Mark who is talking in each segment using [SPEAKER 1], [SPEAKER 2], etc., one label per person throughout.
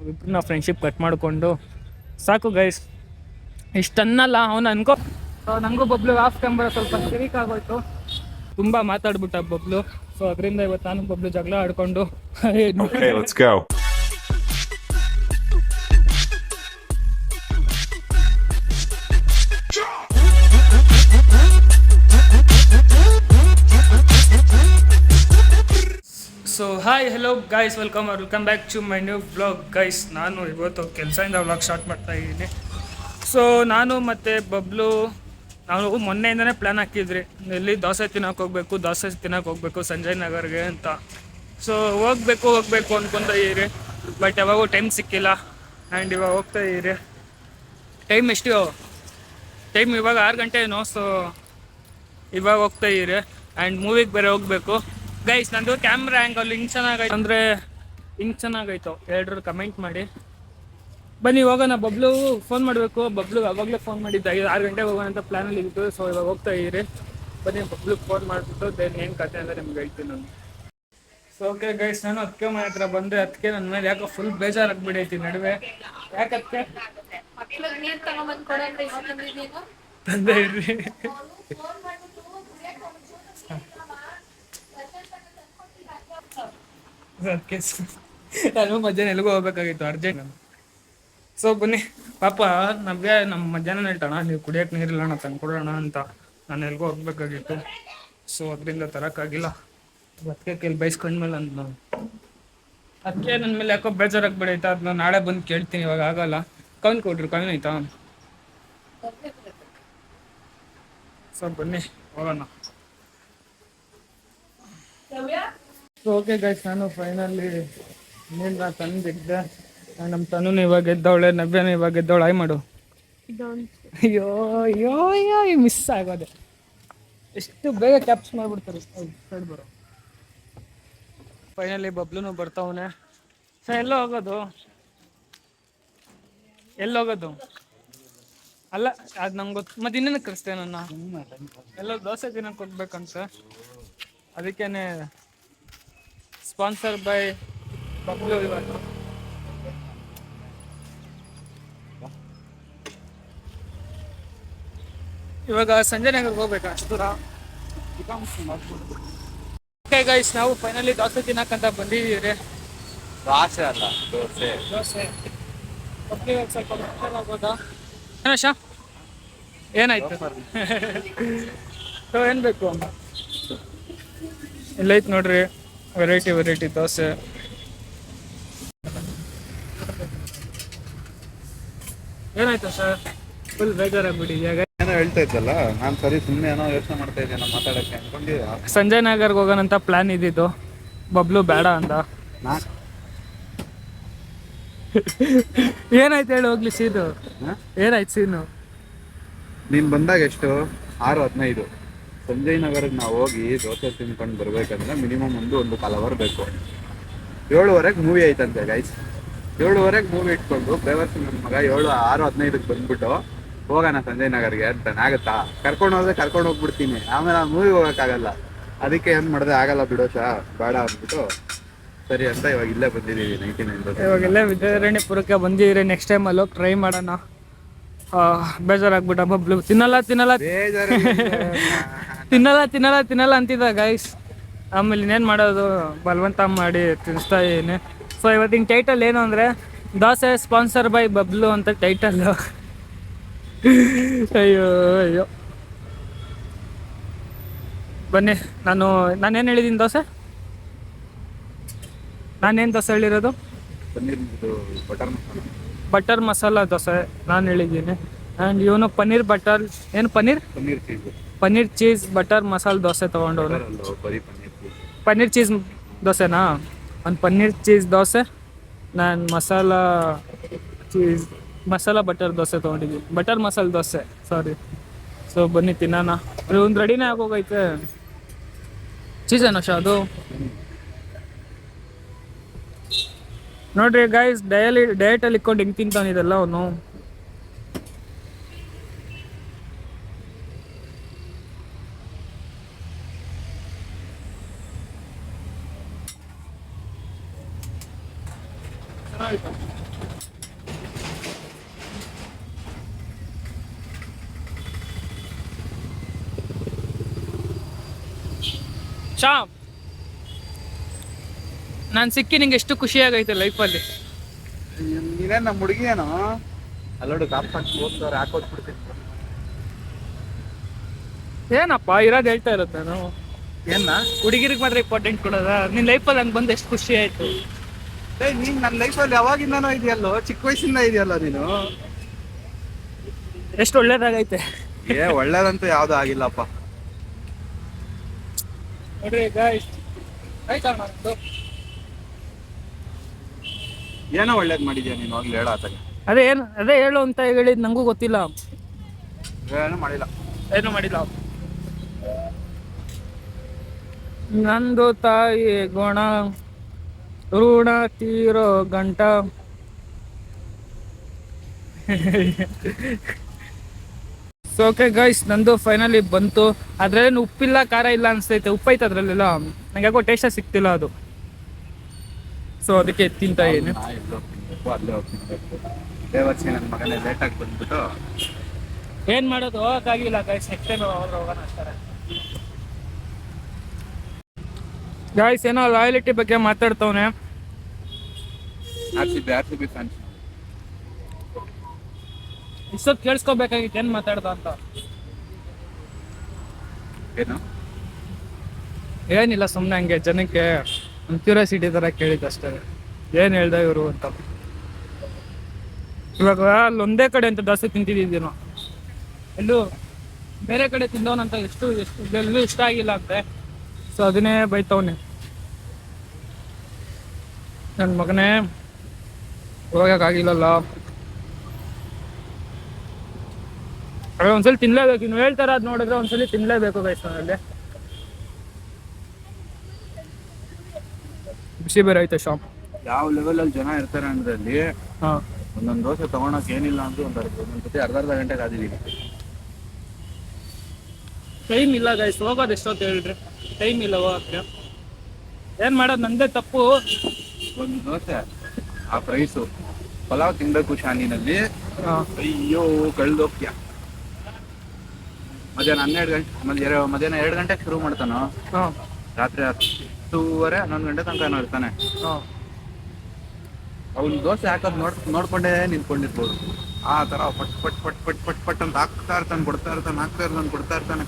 [SPEAKER 1] ಇಬ್ಬರು friendship cut ಮಾಡಿಕೊಂಡು ಸಾಕು ಗೈಸ್. ಇಷ್ಟನ್ನಲ್ಲ ಅವನು ಅನ್ಕೋ. ನನಗೂ ಬಬ್ಲು ಆಫ್ ಕ್ಯಾಮ್ರಾ ಸ್ವಲ್ಪ ಕಿರಿಕ್ ಆಗೋಯ್ತು, ತುಂಬ ಮಾತಾಡ್ಬಿಟ್ಟ ಬಬ್ಲು. ಸೊ ಅದರಿಂದ ಇವತ್ತು ನಾನು ಬಬ್ಲು ಜಗಳ ಆಡ್ಕೊಂಡು so hi hello guys, welcome back to my new vlog guys. ನಾನು ಇವತ್ತು ಕೆಲಸದಿಂದ ವ್ಲಾಗ್ ಸ್ಟಾರ್ಟ್ ಮಾಡ್ತಾ ಇದ್ದೀನಿ. ಸೊ ನಾನು ಮತ್ತು ಬಬ್ಲು ನಾವು ಮೊನ್ನೆಯಿಂದನೇ ಪ್ಲ್ಯಾನ್ ಹಾಕಿದ್ರಿ, ಎಲ್ಲಿ ದೋಸೆ ತಿನ್ನೋಕೆ ಹೋಗಬೇಕು ಸಂಜಯ್ ನಗರ್ಗೆ ಅಂತ. ಸೊ ಹೋಗ್ಬೇಕು ಅಂದ್ಕೊಂತ ಇದ್ದೀರಿ, ಬಟ್ ಯಾವಾಗೂ ಟೈಮ್ ಸಿಕ್ಕಿಲ್ಲ. ಆ್ಯಂಡ್ ಇವಾಗ ಹೋಗ್ತಾ ಇದ್ದೀರಿ. ಟೈಮ್ ಇವಾಗ 6 ಗಂಟೆ ಏನೋ. ಸೊ ಇವಾಗ ಹೋಗ್ತಾ ಇದ್ದೀರಿ ಆ್ಯಂಡ್ ಮೂವಿಗೆ ಬೇರೆ ಹೋಗಬೇಕು ಗೈಸ್. ನಂದು ಕ್ಯಾಮ್ರಾ ಆ್ಯಂಗಲ್ ಹಿಂಗೆ ಚೆನ್ನಾಗೈತೋ ಎಲ್ಲರೂ ಕಮೆಂಟ್ ಮಾಡಿ. ಬನ್ನಿ ಹೋಗೋಣ. ಬಬ್ಲು ಫೋನ್ ಮಾಡಬೇಕು. ಬಬ್ಲುಗೆ ಅವಾಗಲೇ ಫೋನ್ ಮಾಡಿದ್ದೆ, 6 ಗಂಟೆಗೆ ಹೋಗೋಣ ಅಂತ ಪ್ಲ್ಯಾನಲ್ಲಿ ಇತ್ತು. ಸೊ ಇವಾಗ ಹೋಗ್ತಾ ಇದ್ದೀರಿ. ಬನ್ನಿ ಬಬ್ಲುಗೆ ಫೋನ್ ಮಾಡಿಬಿಟ್ಟು ದೇನ್ ಏನು ಕತೆ ಅಂದರೆ ನಿಮ್ಗೆ ಹೇಳ್ತೀನಿ ನಾನು. ಸೊ ಓಕೆ ಗೈಸ್, ನಾನು ಅದಕ್ಕೆ ಮನೆ ಹತ್ರ ಬಂದೆ. ಅದಕ್ಕೆ ನನ್ನ ಮೇಲೆ ಯಾಕೋ ಫುಲ್ ಬೇಜಾರಾಗ್ಬಿಡೈತಿ ನಡುವೆ. ಯಾಕತ್ತೆ ತಂದೆ ಇರ್ರಿ. ಅದಕ್ಕೆ ನಾನು ಮಧ್ಯಾಹ್ನ ಎಲ್ಲಿಗೂ ಹೋಗ್ಬೇಕಾಗಿತ್ತು ಅರ್ಜೆಂಟ್. ಸೊ ಬನ್ನಿ ಪಾಪ ನಮ್ಮ ಮಧ್ಯಾಹ್ನ ಹೇಳ್ತಾಣ, ನೀವು ಕುಡಿಯೋಕೆ ನೀರಿಲ್ಲ ಅಣ್ಣ ತಂದ್ಕೊಡೋಣ ಅಂತ. ನಾನು ಎಲ್ಗೂ ಹೋಗ್ಬೇಕಾಗಿತ್ತು. ಸೊ ಅದರಿಂದ ತರೋಕ್ಕಾಗಿಲ್ಲ. ಅದಕ್ಕೆ ಕೇಳಿ ಬೈಸ್ಕೊಂಡ್ಮೇಲೆ ನಾನು ಅದಕ್ಕೆ ನನ್ನ ಮೇಲೆ ಯಾಕೋ ಬೇಜಾರಾಗ್ಬಿಡೈತೆ. ಅದನ್ನ ನಾಳೆ ಬಂದು ಕೇಳ್ತೀನಿ, ಇವಾಗ ಆಗಲ್ಲ. ಕವಿನ್ ಕೊಡ್ರಿ, ಕವಿನ್ ಆಯ್ತಾ? ಸೊ ಬನ್ನಿ ಹೋಗೋಣ. ಓಕೆ ಗೈಸ್, ನಾನು ಫೈನಲಿ ನೀರು ತಂದಿದ್ದೆ. ನಮ್ಮ ತನೂ ಇವಾಗ ಎದ್ದವಳೆ, ನವ್ಯನೂ ಇವಾಗ ಎದ್ದವಳೆ. ಆಯ್ ಮಾಡು. ಅಯ್ಯೋ ಮಿಸ್ ಆಗೋದೆ. ಎಷ್ಟು ಬೇಗ ಕ್ಯಾಪ್ಚ್ ಮಾಡಿಬಿಡ್ತಾರೆ. ಸೈಡ್ ಬರೋ. ಫೈನಲಿ ಬಬ್ಲೂನು ಬರ್ತಾವನೆ. ಸೊ ಎಲ್ಲೋಗೋದು ಅಲ್ಲ, ಅದು ನಂಗೆ ಗೊತ್ತು. ಮತ್ತೆ ಇನ್ನೇನು ಕರೆಸ್ತೇನೆ ನನ್ನ ಎಲ್ಲೋ ದೋಸೆ ತಿನ್ನಕ್ಕೆ ಹೋಗ್ಬೇಕಂತ. ಅದಕ್ಕೇನೆ ಸ್ಪಾನ್ಸರ್ ಬೈ ಬಬ್ಲು. ಇವಾಗ ಸಂಜಯ್ ನಗರ್ಗೆ ಹೋಗ್ಬೇಕಾ ಅಷ್ಟು ದೂರ? ಓಕೆ ಗೈಸ್, ನಾವು ಫೈನಲಿ ದೋಸೆ ತಿನ್ನಕ್ಕಂತ ಬಂದಿದ್ದೀರಿ.
[SPEAKER 2] ದೋಸೆ ಅಲ್ಲ, ದೋಸೆ.
[SPEAKER 1] ಓಕೆ, ಸ್ವಲ್ಪ ಆಗ್ಬೋದಾ ಏನಶ? ಏನಾಯ್ತು? ಸೊ ಏನು ಬೇಕು? ಇಲ್ಲೈತೆ ನೋಡ್ರಿ, ವೆರೈಟಿ ದೋಸೆ. ಏನಾಯ್ತು ಸರ್? ಫುಲ್ ಬೇಜಾರಾಗ್ಬಿಟ್ಟಿದ್ಯಾಗ.
[SPEAKER 2] ಏನೋ ಹೇಳ್ತಾ ಇದ್ದಲ್ಲ, ನಾನು ಸರಿ ಸುಮ್ಮನೆ ಏನೋ ಯೋಚನೆ ಮಾಡ್ತಾ ಇದ್ದೇನೆ ಮಾತಾಡೋಕ್ಕೆ ಅನ್ಕೊಂಡು.
[SPEAKER 1] ಸಂಜಯ್ ನಗರ್ಗೆ ಹೋಗೋಣಂತ ಪ್ಲಾನ್ ಇದ್ದಿದ್ದು, ಬಬ್ಲು ಬೇಡ ಅಂದ. ಏನಾಯ್ತು ಹೇಳಿ ಹೋಗ್ಲಿ ಸೀನು. ಏನಾಯ್ತು ಸೀನು?
[SPEAKER 2] ನೀನು ಬಂದಾಗ ಎಷ್ಟು? 6:15. ಸಂಜಯ್ ನಗರ್ಗೆ ನಾವು ಹೋಗಿ ದೋಸೆ ತಿನ್ಕೊಂಡು ಬರ್ಬೇಕಂದ್ರೆ ಮಿನಿಮಮ್ 1.25 ಅವರ್ ಬೇಕು. 7:00 ಮೂವಿ ಐತಂತೆ ಗೈಸ್. 7:00 ಮೂವಿ ಇಟ್ಕೊಂಡು ಬೇವರ್ಸ್ ನನ್ನ ಮಗ 6:15 ಬಂದ್ಬಿಟ್ಟು ಹೋಗೋಣ ಸಂಜಯ್ ನಗರ್ಗೆ ಅಂತಾನೆ. ಆಗುತ್ತಾ? ಕರ್ಕೊಂಡು ಹೋಗ್ಬಿಡ್ತೀನಿ. ಆಮೇಲೆ ಆ ಮೂವಿಗೆ ಹೋಗೋಕ್ಕಾಗಲ್ಲ. ಅದಕ್ಕೆ ಏನು ಮಾಡಿದೆ, ಆಗಲ್ಲ ಬಿಡೋಶ ಬೇಡ ಅಂದ್ಬಿಟ್ಟು ಸರಿ ಅಂತ ಇವಾಗ ಇಲ್ಲೇ ಬಂದಿದ್ದೀವಿ. 99
[SPEAKER 1] ಇವಾಗ ಇಲ್ಲೇ ವಿದ್ಯಾರಣ್ಯಪುರಕ್ಕೆ ಬಂದಿದ್ದೀರಿ. ನೆಕ್ಸ್ಟ್ ಟೈಮ್ ಅಲ್ಲೋಗಿ ಟ್ರೈ ಮಾಡೋಣ. ಬೇಜಾರಾಗ್ಬಿಟ್ಟ ಬಬ್ಲು. ತಿನ್ನಲ್ಲ ಅಂತಿದ್ದ ಗೈಸ್. ಆಮೇಲೆ ಇನ್ನೇನು ಮಾಡೋದು, ಬಲವಂತ ಮಾಡಿ ತಿನ್ನಿಸ್ತಾ ಇದ್ದೀನಿ. ಸೊ ಇವತ್ತಿನ ಟೈಟಲ್ ಏನು ಅಂದರೆ ದೋಸೆ ಸ್ಪಾನ್ಸರ್ ಬೈ ಬಬ್ಲು ಅಂತ ಟೈಟಲ್ಲು. ಅಯ್ಯೋ ಬನ್ನಿ. ನಾನೇನು ಹೇಳಿದ್ದೀನಿ ದೋಸೆ? ನಾನೇನು ದೋಸೆ ಹೇಳಿರೋದು? ಬಟರ್ ಮಸಾಲ ದೋಸೆ ನಾನು ಹೇಳಿದ್ದೀನಿ. ಆ್ಯಂಡ್ ಇವನು ಪನ್ನೀರ್ ಚೀಸ್ ಬಟರ್ ಮಸಾಲ ದೋಸೆ ತೊಗೊಂಡವ್ರು. ಪನ್ನೀರ್ ಚೀಸ್ ದೋಸೆನಾ? ಒಂದು ಪನ್ನೀರ್ ಚೀಸ್ ದೋಸೆ, ನಾನು ಮಸಾಲ ಬಟರ್ ದೋಸೆ ತೊಗೊಂಡಿದ್ದೀನಿ. Butter masala dosa, sorry. So ಬನ್ನಿ ತಿನ್ನೋಣ. ಒಂದು ರೆಡಿನೇ ಆಗೋಗೈತೆ. ಚೀಸೇನೋ ಅದು ನೋಡ್ರಿ ಗೈಸ್. ಡಯಟಲ್ಲಿ ಇಟ್ಕೊಂಡು ಹೆಂಗೆ ತಿಂತಾನಿದೆಲ್ಲ ಅವನು. ಶ್ಯಾಮ್, ನಾನು ಸಿಕ್ಕಿ ನಿಂಗೆ ಎಷ್ಟು ಖುಷಿ ಆಗೈತೆ ಲೈಫಲ್ಲಿ.
[SPEAKER 2] ನೀನೇ ನಮ್ಮ ಹುಡುಗಿ ಏನೋ ಅಲ್ಲೋಡು ಕಾಪಾಡ್ ಓದ್ತವ್ರೆ ಹಾಕೋದ್ಬಿಡ್ತೀನಿ.
[SPEAKER 1] ಏನಪ್ಪ ಇರೋದು ಹೇಳ್ತಾ ಇರೋದು ನಾನು.
[SPEAKER 2] ಏನ
[SPEAKER 1] ಹುಡುಗಿರಿಗೆ ಮಾತ್ರ ಇಂಪಾರ್ಟೆಂಟ್ ಕೊಡೋದ? ನಿನ್ನ ಲೈಫಲ್ಲಿ ಹಂಗೆ ಬಂದು ಎಷ್ಟು ಖುಷಿ ಆಯ್ತು.
[SPEAKER 2] ನೀನ್ ನನ್ನ ಲೈಫಲ್ಲಿ ಯಾವಾಗಿಂದನೋ ಇದೆಯಲ್ಲೋ, ಚಿಕ್ಕ ವಯಸ್ಸಿಂದ ಇದೆಯಲ್ಲ ನೀನು.
[SPEAKER 1] ಎಷ್ಟು ಒಳ್ಳೇದಾಗೈತೆ.
[SPEAKER 2] ಒಳ್ಳೇದಂತೂ ಯಾವ್ದು ಆಗಿಲ್ಲಪ್ಪ.
[SPEAKER 1] ನೋಡ್ರಿ ಗಾಯ್ಸ್, ಆಯ್ತಾ ನಂದು
[SPEAKER 2] ಏನೋ ಒಳ್ಳೇದ್ ಮಾಡಿದ್ಯಾ ನೀನು, ಹೋಗ್ಲಿ ಹೇಳ ಆತಗೆ.
[SPEAKER 1] ಅದೇ ಹೇಳು ಅಂತ ಹೇಳಿದ್ ನಂಗೂ ಗೊತ್ತಿಲ್ಲ.
[SPEAKER 2] ಏನೂ ಮಾಡಿಲ್ಲ.
[SPEAKER 1] ಏನು ಮಾಡಿಲ್ಲ. ನಂದು ತಾಯಿ ಗುಣ ಋಣ ತೀರೋ ಗಂಟ. ಸೊ ಓಕೆ ಗೈಸ್, ನಂದು ಫೈನಲಿ ಬಂತು. ಅದ್ರಲ್ಲೇನು ಉಪ್ಪಿಲ್ಲ ಖಾರ ಇಲ್ಲ ಅನ್ಸ್ತೈತೆ. ಉಪ್ಪೈತೆ ಅದ್ರಲ್ಲೆಲ್ಲ, ನಂಗೆ ಯಾಕೋ ಟೇಸ್ಟ ಸಿಗ್ತಿಲ್ಲ ಅದು. ಸೊ ಅದಕ್ಕೆ ತಿಂತಾ ಏನು
[SPEAKER 2] ಅಲ್ಲೇ ಹೋಗ್ತೀನಿ. ದೇವರ್ಸಿ ನನ್ನ ಮಗನೇ ಲೇಟಾಗಿ ಬಂದ್ಬಿಟ್ಟು
[SPEAKER 1] ಏನು ಮಾಡೋದು, ಹೋಗೋಕ್ಕಾಗಿಲ್ಲ ಗೈಸ್. ನೆಕ್ಸ್ಟ್ ಟೈಮ್ ಹೋಗೋಣ ಅಂತಾರೆ. ಗಾಯ್ಸ್ ಏನೋ ಲಾಯಲಿಟಿ ಬಗ್ಗೆ ಮಾತಾಡ್ತವನೆ.
[SPEAKER 2] RCB ಫ್ಯಾನ್ಸ್
[SPEAKER 1] ಇಷ್ಟೊತ್ತು ಕೇಳಿಸ್ಕೋಬೇಕಾಗಿತ್ತು ಏನು ಮಾತಾಡ್ದ ಅಂತ.
[SPEAKER 2] ಏನು
[SPEAKER 1] ಏನಿಲ್ಲ, ಸುಮ್ಮನೆ ಹಂಗೆ ಜನಕ್ಕೆ ಒಂದು ಕ್ಯೂರಿಯಾಸಿಟಿ ಥರ ಕೇಳಿದ್ದಷ್ಟೇ, ಏನು ಹೇಳ್ದ ಇವರು ಅಂತ. ಇವಾಗ ಅಲ್ಲೊಂದೇ ಕಡೆ ಅಂತ ಜಾಸ್ತಿ ತಿಂತಿದ್ದೀನೋ, ಎಲ್ಲೂ ಬೇರೆ ಕಡೆ ತಿಂದವನಂತ ಎಲ್ಲೂ ಇಷ್ಟ ಆಗಿಲ್ಲ ಅಂತೆ. ಸೊ ಅದನ್ನೇ ಬೈತವನೆ. ನನ್ನ ಮಗನೇ ಹೋಗೋಕ್ಕಾಗಿಲ್ಲಲ್ಲ, ಒಂದ್ಸಲಿ ತಿನ್ಲೇಬೇಕು. ಇನ್ನು ಹೇಳ್ತಾರ ಅದು ನೋಡಿದ್ರೆ ಒಂದ್ಸಲಿ ತಿನ್ಲೇಬೇಕು ಬಯಸ್ನಲ್ಲಿ. ಬಿಸಿ ಬೇರೆ ಐತೆ ಶಾಪ್.
[SPEAKER 2] ಯಾವ ಲೆವೆಲಲ್ಲಿ ಜನ ಇರ್ತಾರೆ ಅಂದ್ರೆ ಅಲ್ಲಿ
[SPEAKER 1] ಹಾಂ,
[SPEAKER 2] ಒಂದೊಂದು ದೋಸೆ ತಗೊಳಕ್ ಏನಿಲ್ಲ ಅಂತ ಒಂದೊಂದು ಸತಿ ಅರ್ಧ ಗಂಟೆ ಕಾದಿದ್ದೀವಿ.
[SPEAKER 1] ಟೈಮ್ ಇಲ್ಲ ಗೈಸ್, ಹೋಗೋದು ಎಷ್ಟೊತ್ತು ಹೇಳ್ರಿ, ಟೈಮ್ ಇಲ್ಲ ಹೋಗಕ್ಕೆ. ಏನು ಮಾಡೋದು, ನಂದೇ ತಪ್ಪು.
[SPEAKER 2] ಒಂದು ದೋಸೆ ಆ ಪ್ರೈಸು, ಪಲಾವ್ ತಿನ್ಬೇಕು ಶಾನಿನಲ್ಲಿ.
[SPEAKER 1] ಹಾಂ,
[SPEAKER 2] ಅಯ್ಯೋ ಕಳ್ದೋಗ್ತೀಯ. ಮಧ್ಯಾಹ್ನ 2 ಗಂಟೆಗೆ ಶುರು ಮಾಡ್ತಾನೋ,
[SPEAKER 1] ಹಾಂ,
[SPEAKER 2] ರಾತ್ರಿ 10:30 11 ಗಂಟೆ ತನಕ ಇರ್ತಾನೆ.
[SPEAKER 1] ಹಾಂ.
[SPEAKER 2] ಅವ್ನು ದೋಸೆ ಹಾಕೋದು ನೋಡ್ಕೊಂಡೇ ನಿಂತ್ಕೊಂಡಿರ್ಬೋದು. ಆ ಥರ ಪಟ್ ಪಟ್ ಪಟ್ ಪಟ್ ಪಟ್ ಪಟ್ ಅಂತ ಹಾಕ್ತಾ ಇರ್ತಾನೆ, ಕೊಡ್ತಾ ಇರ್ತಾನೆ.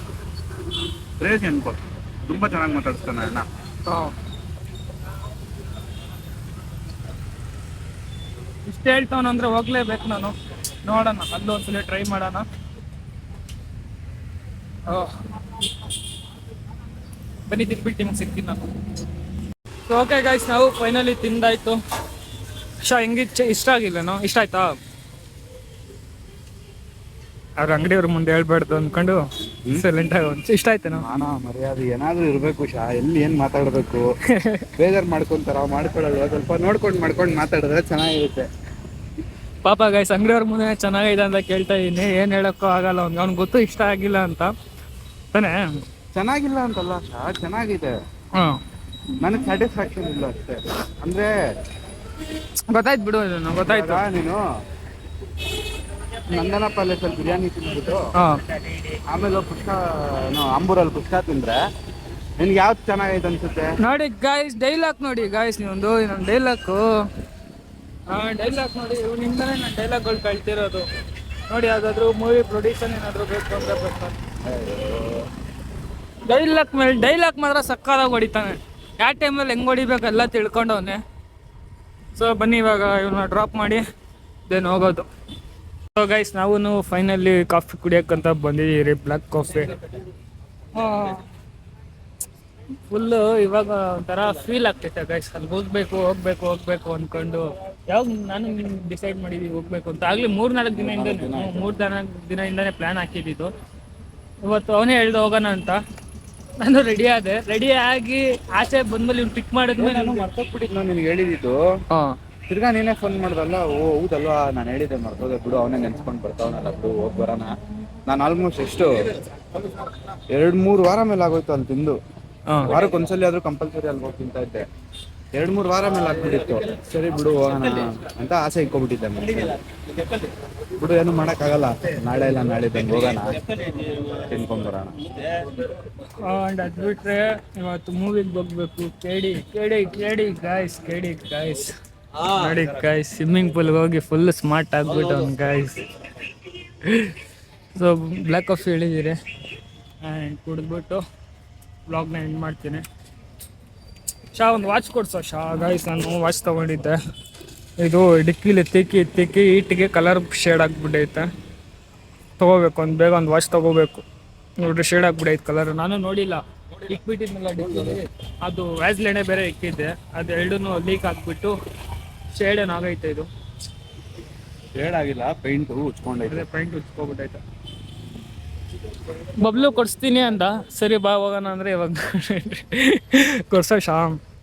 [SPEAKER 2] ಕ್ರೇಜಿ ಅನ್ಕೋ, ತುಂಬ ಚೆನ್ನಾಗಿ ಮಾತಾಡಿಸ್ತಾನೆ ಅಣ್ಣ.
[SPEAKER 1] ಹಾಂ, ಇಷ್ಟು ಹೇಳ್ತಾವನಂದ್ರೆ ಹೋಗ್ಲೇಬೇಕು ನಾನು. ನೋಡೋಣ, ಅಲ್ಲೂ ಒಂದ್ಸಲ ಟ್ರೈ ಮಾಡೋಣ. ಬನ್ನಿ ತಿನ್ಬಿಟ್ಟು ನಿಮ್ಗೆ ಸಿಗ್ತೀನಿ ನಾನು. ಸೊ ಓಕೆ ಗೈಸ್, ನಾವು ಫೈನಲಿ ತಿಂದಾಯ್ತು. ಹೆಂಗಿತ್ತು, ಇಷ್ಟ ಆಗಿಲ್ಲನೋ? ಇಷ್ಟ ಆಯ್ತಾ? ಅವ್ರ ಅಂಗಡಿಯವ್ರ ಮುಂದೆ ಹೇಳ್ಬಾರ್ದು ಅಂದ್ಕೊಂಡು ಸೈಲೆಂಟ್ ಆಗಿ ಇಷ್ಟ ಆಯ್ತೇನೋ?
[SPEAKER 2] ಮರ್ಯಾದೆ ಏನಾದ್ರೂ ಇರಬೇಕು ಎಲ್ಲಿ ಏನ್ ಮಾತಾಡ್ಬೇಕು. ಬೇಜಾರು ಮಾಡ್ಕೊಂತಾರ, ಮಾಡ್ಕೊಳ್ಳಲ್ವ? ಸ್ವಲ್ಪ ಮಾಡ್ಕೊಂಡು ಮಾತಾಡಿದ್ರೆ ಚೆನ್ನಾಗಿರುತ್ತೆ.
[SPEAKER 1] ಪಾಪ ಗೈಸ್, ಅಂಗಡಿಯವ್ರ ಮುಂದೆ ಚೆನ್ನಾಗಿದೆ ಅಂತ ಕೇಳ್ತಾ ಇದೀನಿ. ಏನು ಹೇಳಕ್ಕೂ ಆಗಲ್ಲ, ಅವ್ನಿಗೆ ಗೊತ್ತು ಇಷ್ಟ ಆಗಿಲ್ಲ ಅಂತ ತಾನೇ.
[SPEAKER 2] ಚೆನ್ನಾಗಿಲ್ಲ ಅಂತಲ್ಲ, ಚೆನ್ನಾಗಿದೆ.
[SPEAKER 1] ಹಾಂ,
[SPEAKER 2] ನನಗೆ ಸ್ಯಾಟಿಸ್ಫ್ಯಾಕ್ಷನ್ ಇಲ್ಲ ಅಷ್ಟೇ. ಅಂದ್ರೆ
[SPEAKER 1] ಗೊತ್ತಾಯ್ತು ಬಿಡು, ಇದನ್ನು ಗೊತ್ತಾಯ್ತು.
[SPEAKER 2] ನೀನು ನಂದನ ಪ್ಯಾಲೇಸಲ್ಲಿ ಬಿರಿಯಾನಿ ತಿಂದ್ಬಿಟ್ಟು
[SPEAKER 1] ಹಾಂ,
[SPEAKER 2] ಆಮೇಲೆ ಅಂಬೂರಲ್ಲಿ ಪುಷ್ಕ ತಿಂದ್ರೆ ನಿನ್ಗೆ ಯಾವ್ದು ಚೆನ್ನಾಗೈತೆ ಅನ್ಸುತ್ತೆ?
[SPEAKER 1] ನೋಡಿ ಗಾಯ್ಸ್, ಡೈಲಾಗ್ ನೋಡಿ ಗಾಯ್ಸ್, ನೀವೊಂದು ಇನ್ನೊಂದು ಡೈಲಾಗು ನೋಡಿ. ನಿಮ್ದೇ ನಾನು ಡೈಲಾಗ್ಗಳು ಕಳ್ತಿರೋದು ನೋಡಿ. ಯಾವುದಾದ್ರೂ ಮೂವಿ ಪ್ರೊಡ್ಯೂಸರ್ ಏನಾದರೂ ಬೇಕು ಅಂದರೆ ಬರ್ತಾನೆ. ಡೈಲಾಗ್ ಮಾತ್ರ ಸಕ್ಕತ್ತಾಗಿ ಹೊಡಿತಾನೆ. ಯಾವ ಟೈಮಲ್ಲಿ ಹೆಂಗೆ ಹೊಡಿಬೇಕೆಲ್ಲ ತಿಳ್ಕೊಂಡವನೆ. ಸೊ ಬನ್ನಿ ಇವಾಗ ಇವನ್ನ ಡ್ರಾಪ್ ಮಾಡಿ ದೆನ್ ಹೋಗೋದು. ಸೊ ಗೈಸ್, ನಾವು ಫೈನಲಿ ಕಾಫಿ ಕುಡಿಯೋಕ್ಕಂತ ಬಂದಿದ್ದೀರಿ, ಬ್ಲ್ಯಾಕ್ ಕಾಫಿ. ಫುಲ್ಲು ಇವಾಗ ಒಂಥರ ಫೀಲ್ ಆಗ್ತೈತೆ ಗೈಸ್. ಅಲ್ಲಿ ಹೋಗ್ಬೇಕು ಅಂದ್ಕೊಂಡು ಯಾವಾಗ ನಾನು ಡಿಸೈಡ್ ಮಾಡಿದ್ದೀವಿ ಹೋಗ್ಬೇಕು ಅಂತ. ಆಗಲಿ 3-4 ದಿನದಿಂದನೇ ಪ್ಲ್ಯಾನ್ ಹಾಕಿದ್ದು. ಇವತ್ತು ಅವನೇ ಹೇಳ್ದೆ ಹೋಗೋಣ ಅಂತ. ನಾನು ರೆಡಿ ಆಗಿ ಆಚೆ ಬಂದ್ಮೇಲೆ ಇವ್ನು ಪಿಕ್ ಮಾಡಿದ್ಮೇಲೆ
[SPEAKER 2] ನಾನು ಮರ್ತೋಗ್ಬಿಟ್ಟಿದ್ದು. ನಿನ್ಗೆ ಹೇಳಿದ್ದು
[SPEAKER 1] ಹಾಂ,
[SPEAKER 2] ತಿರ್ಗಾ ನೀನೇ ಫೋನ್ ಮಾಡ್ದಲ್ಲ. ಹೌದಲ್ವಾ, ನಾನು ಹೇಳಿದ್ದೆ ಮರ್ತೋದೆ ಬಿಡು, ಅವನೇ ನೆನ್ಸ್ಕೊಂಡು ಬರ್ತಾವನಲ್ಲ ಬಿಡು, ಹೋಗಿ ಬರೋಣ. ನಾನು ಆಲ್ಮೋಸ್ಟ್ ಎಷ್ಟು 2-3 ವಾರ ಮೇಲೆ ಆಗೋಯ್ತು ಅಲ್ಲಿ ತಿಂದು. ವಾರಕ್ಕೆ ಒಂದ್ಸಲಿ ಆದ್ರೂ ಕಂಪಲ್ಸರಿ ಅಲ್ಲಿ ಹೋಗಿ ತಿಂತಾ ಇದ್ದೆ. 2-3 ವಾರ ಮೇಲೆ ಆಗ್ಬಿಟ್ಟಿತ್ತು. ಸರಿ ಬಿಡು ಹೋಗೋಣ ಅಂತ ಆಸೆ ಇಟ್ಕೊಬಿಟ್ಟಿದ್ದೆ ಮನ್ಸಲ್ಲಿ. ಬಿಡು ಏನು ಮಾಡೋಕ್ಕಾಗಲ್ಲ, ನಾಳೆ ಇಲ್ಲ ನಾಳಿದ್ದಂಗೆ ಹೋಗೋಣ ತಿನ್ಕೊಂಬರೋಣ.
[SPEAKER 1] ಅಂಡ್ ಅದು ಬಿಟ್ರೆ ಇವತ್ತು ಮೂವಿಗೆ ಹೋಗ್ಬೇಕು. ಕೇಡಿ ಕೇಡಿ ಕೇಡಿ ಗಾಯ್ಸ್, ಕೇಡಿ ಗಾಯ್ಸ್ ನೋಡಿ ಗಾಯ್ಸ್, ಸ್ವಿಮ್ಮಿಂಗ್ ಪೂಲ್ಗೆ ಹೋಗಿ ಫುಲ್ ಸ್ಮಾರ್ಟ್ ಆಗ್ಬಿಟ್ಟು ಅವ್ನು ಗಾಯ್ಸ್. ಸೊ ಬ್ಲ್ಯಾಕ್ ಕಾಫಿ ಹೇಳಿದ್ದೀರಿ ಆ್ಯಂಡ್ ಕುಡಿದ್ಬಿಟ್ಟು ವ್ಲಾಗ್ನ ಎಂಡ್ ಮಾಡ್ತೀನಿ. ಒಂದು ವಾಚ್ ಕೊಡ್ಸೋ ಗಾಯ್ಸ್. ನಾನು ವಾಚ್ ತೊಗೊಂಡಿದ್ದೆ, ಇದು ಡಿಕ್ಕಿಲಿ ತಿಕ್ಕಿ ಈಟಿಗೆ ಕಲರ್ ಶೇಡ್ ಆಗಿಬಿಟ್ಟೈತೆ. ತೊಗೋಬೇಕು, ಬೇಗ ಒಂದು ವಾಚ್ ತೊಗೋಬೇಕು. ನೋಡ್ರಿ ಶೇಡ್ ಆಗಿಬಿಟ್ಟೈತೆ ಕಲರ್. ನಾನು ನೋಡಿಲ್ಲ, ಇಕ್ಬಿಟ್ಟಿದ್ನಲ್ಲ ಡಿಕ್ಕಿಲಿ, ಅದು ವ್ಯಾಸ್ಲೆಣೆ ಬೇರೆ ಇಕ್ಕಿದ್ದೆ, ಅದು ಎರಡೂ ಲೀಕ್ ಆಗಿಬಿಟ್ಟು ಶೇಡ್ ಏನಾಗೈತೆ. ಇದು
[SPEAKER 2] ಶೇಡ್ ಆಗಿಲ್ಲ, ಪೈಂಟು ಉಚ್ಕೊಂಡೈತೆ.
[SPEAKER 1] ಪೈಂಟ್ ಉಚ್ಕೊಬಿಟ್ಟೈತೆ. ಬಬ್ಲು ಕೊಡಿಸ್ತೀನಿ ಅಂದ, ಸರಿ ಬಾ ಹೋಗೋಣ ಅಂದರೆ ಇವಾಗ ಕೊಡ್ಸೋ